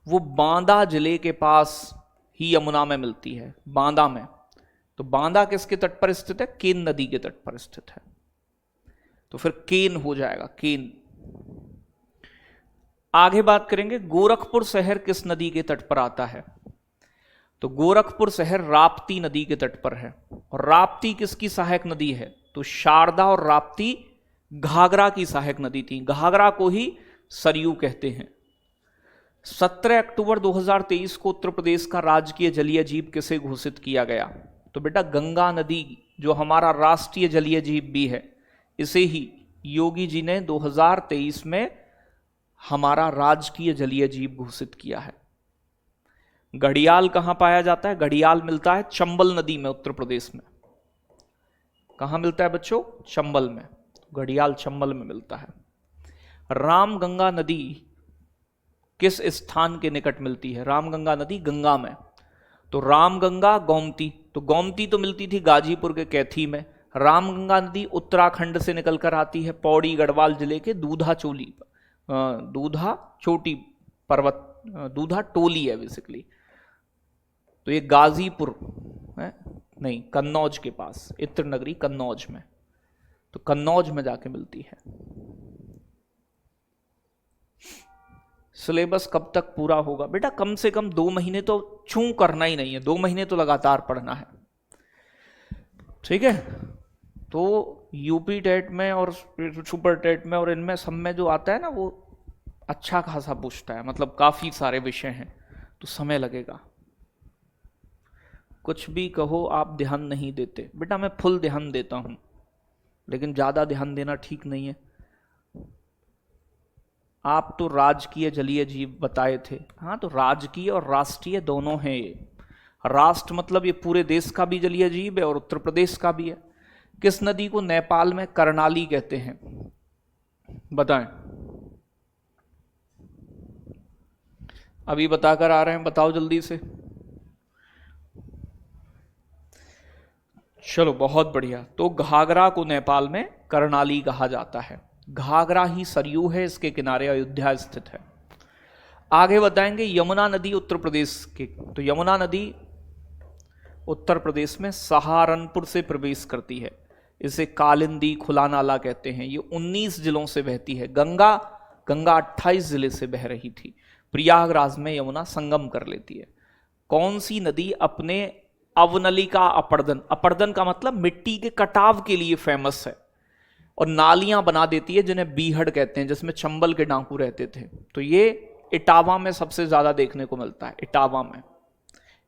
वो बांदा जिले के पास ही यमुना में मिलती है, बांदा में। तो बांदा किसके तट पर स्थित है? केन नदी के तट पर स्थित है। तो फिर केन हो जाएगा, केन। आगे बात करेंगे, गोरखपुर शहर किस नदी के तट पर आता है? तो गोरखपुर शहर राप्ती नदी के तट पर है। और राप्ती किसकी सहायक नदी है? तो शारदा और राप्ती घाघरा की सहायक नदी थी। घाघरा को ही सरयू कहते हैं। 17 अक्टूबर 2023 को उत्तर प्रदेश का राजकीय जलीय जीव किसे घोषित किया गया? तो बेटा गंगा नदी, जो हमारा राष्ट्रीय जलीय जीव भी है, इसे ही योगी जी ने 2023 में हमारा राजकीय जलीय जीव घोषित किया है। घड़ियाल कहां पाया जाता है? घड़ियाल मिलता है चंबल नदी में, उत्तर प्रदेश में। कहां मिलता है बच्चों? चंबल में। घड़ियाल चंबल में मिलता है। रामगंगा नदी किस स्थान के निकट मिलती है? रामगंगा नदी गंगा में। तो रामगंगा गोमती, तो गोमती तो मिलती थी गाजीपुर के कैथी में। रामगंगा नदी उत्तराखंड से निकलकर आती है पौड़ी गढ़वाल जिले के दूधा चोटी पर्वत, दूधा टोली है बेसिकली। तो ये गाजीपुर है, नहीं कन्नौज के पास, इत्र नगरी कन्नौज में, तो कन्नौज में जाके मिलती है। सिलेबस कब तक पूरा होगा बेटा? कम से कम 2 महीने तो छू करना ही नहीं है, 2 महीने तो लगातार पढ़ना है, ठीक है। तो यूपी टेट में और सुपर टेट में और इनमें सब में जो आता है ना वो अच्छा खासा पूछता है, मतलब काफी सारे विषय हैं, तो समय लगेगा। कुछ भी कहो आप ध्यान नहीं देते बेटा, मैं फुल ध्यान देता हूं, लेकिन ज्यादा ध्यान देना ठीक नहीं है। आप तो राजकीय जलीय जीव बताए थे, हाँ तो राजकीय और राष्ट्रीय दोनों हैं ये। राष्ट्र मतलब ये पूरे देश का भी जलीय जीव है और उत्तर प्रदेश का भी है। किस नदी को नेपाल में कर्णाली कहते हैं बताएं? अभी बताकर आ रहे हैं, बताओ जल्दी से। चलो बहुत बढ़िया। तो घाघरा को नेपाल में कर्णाली कहा जाता है। घाघरा ही सरयू है, इसके किनारे अयोध्या स्थित है। आगे बताएंगे यमुना नदी उत्तर प्रदेश के, तो यमुना नदी उत्तर प्रदेश में सहारनपुर से प्रवेश करती है। इसे कालिंदी खुला नाला कहते हैं। ये 19 जिलों से बहती है। गंगा 28 जिले से बह रही थी। प्रयागराज में यमुना संगम कर लेती है। कौन सी नदी अपने अवनलिका अपर्दन, अपर्दन का मतलब मिट्टी के कटाव के लिए फेमस है, और नालियां बना देती है जिन्हें बीहड़ कहते हैं, जिसमें चंबल के डाकू रहते थे। तो ये इटावा में सबसे ज्यादा देखने को मिलता है। इटावा में,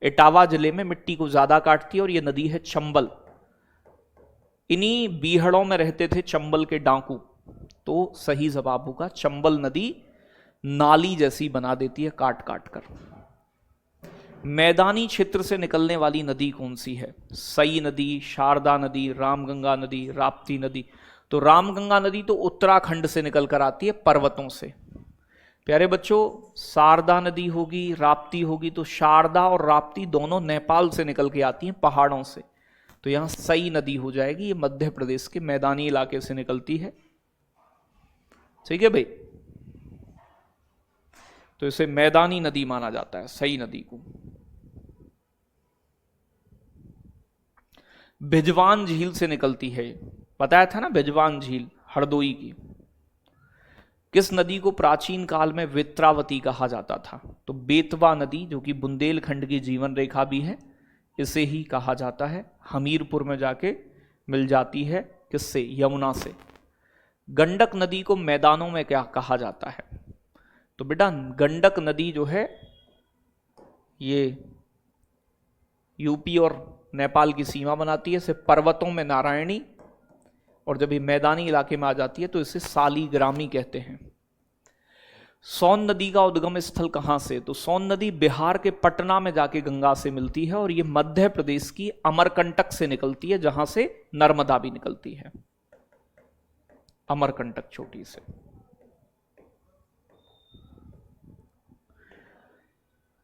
इटावा जिले में मिट्टी को ज्यादा काटती है, और ये नदी है चंबल। इन्हीं बीहड़ों में रहते थे चंबल के डाकू। तो सही जवाब होगा चंबल नदी नाली जैसी बना देती है काट काट कर। मैदानी क्षेत्र से निकलने वाली नदी कौन सी है? सई नदी, शारदा नदी, रामगंगा नदी, राप्ती नदी। तो रामगंगा नदी तो उत्तराखंड से निकल कर आती है पर्वतों से। प्यारे बच्चों, शारदा नदी होगी, राप्ती होगी, तो शारदा और राप्ती दोनों नेपाल से निकल के आती हैं पहाड़ों से। तो यहां सई नदी हो जाएगी। ये मध्य प्रदेश के मैदानी इलाके से निकलती है। ठीक है भाई, तो इसे मैदानी नदी माना जाता है सई नदी को। भिजवान झील से निकलती है, बताया था ना भिजवान झील हरदोई की। किस नदी को प्राचीन काल में वेत्रावती कहा जाता था? तो बेतवा नदी, जो कि बुंदेलखंड की जीवन रेखा भी है, इसे ही कहा जाता है। हमीरपुर में जाके मिल जाती है, किससे? यमुना से। गंडक नदी को मैदानों में क्या कहा जाता है? तो बेटा गंडक नदी जो है ये यूपी और नेपाल की सीमा बनाती है। इसे पर्वतों में नारायणी, और जब ये मैदानी इलाके में आ जाती है तो इसे सालीग्रामी कहते हैं। सोन नदी का उद्गम स्थल कहां से? तो सोन नदी बिहार के पटना में जाके गंगा से मिलती है, और ये मध्य प्रदेश की अमरकंटक से निकलती है, जहां से नर्मदा भी निकलती है, अमरकंटक चोटी से।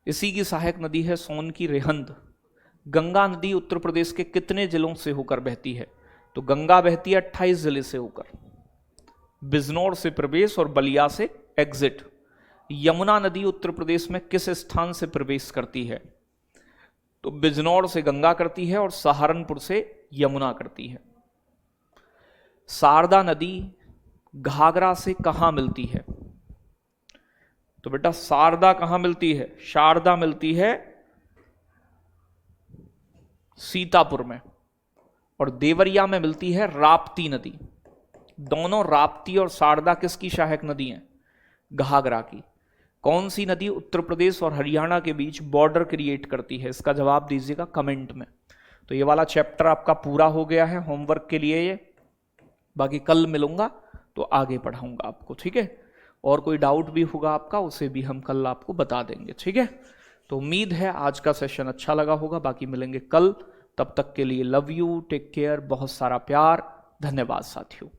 इसी की सहायक नदी है सोन की रेहंद। गंगा नदी उत्तर प्रदेश के कितने जिलों से होकर बहती है? तो गंगा बहती है 28 जिले से होकर, बिजनौर से प्रवेश और बलिया से एग्जिट। यमुना नदी उत्तर प्रदेश में किस स्थान से प्रवेश करती है? तो बिजनौर से गंगा करती है और सहारनपुर से यमुना करती है। शारदा नदी घाघरा से कहां मिलती है? तो बेटा शारदा कहां मिलती है? शारदा मिलती है सीतापुर में, और देवरिया में मिलती है राप्ती नदी। दोनों राप्ती और शारदा किसकी सहायक नदी हैं? घाघरा की। कौन सी नदी उत्तर प्रदेश और हरियाणा के बीच बॉर्डर क्रिएट करती है? इसका जवाब दीजिएगा कमेंट में। तो ये वाला चैप्टर आपका पूरा हो गया है होमवर्क के लिए ये। बाकी कल मिलूंगा तो आगे पढ़ाऊंगा आपको, ठीक है। और कोई डाउट भी होगा आपका, उसे भी हम कल आपको बता देंगे, ठीक है। तो उम्मीद है आज का सेशन अच्छा लगा होगा। बाकी मिलेंगे कल, तब तक के लिए लव यू, टेक केयर, बहुत सारा प्यार, धन्यवाद साथियों।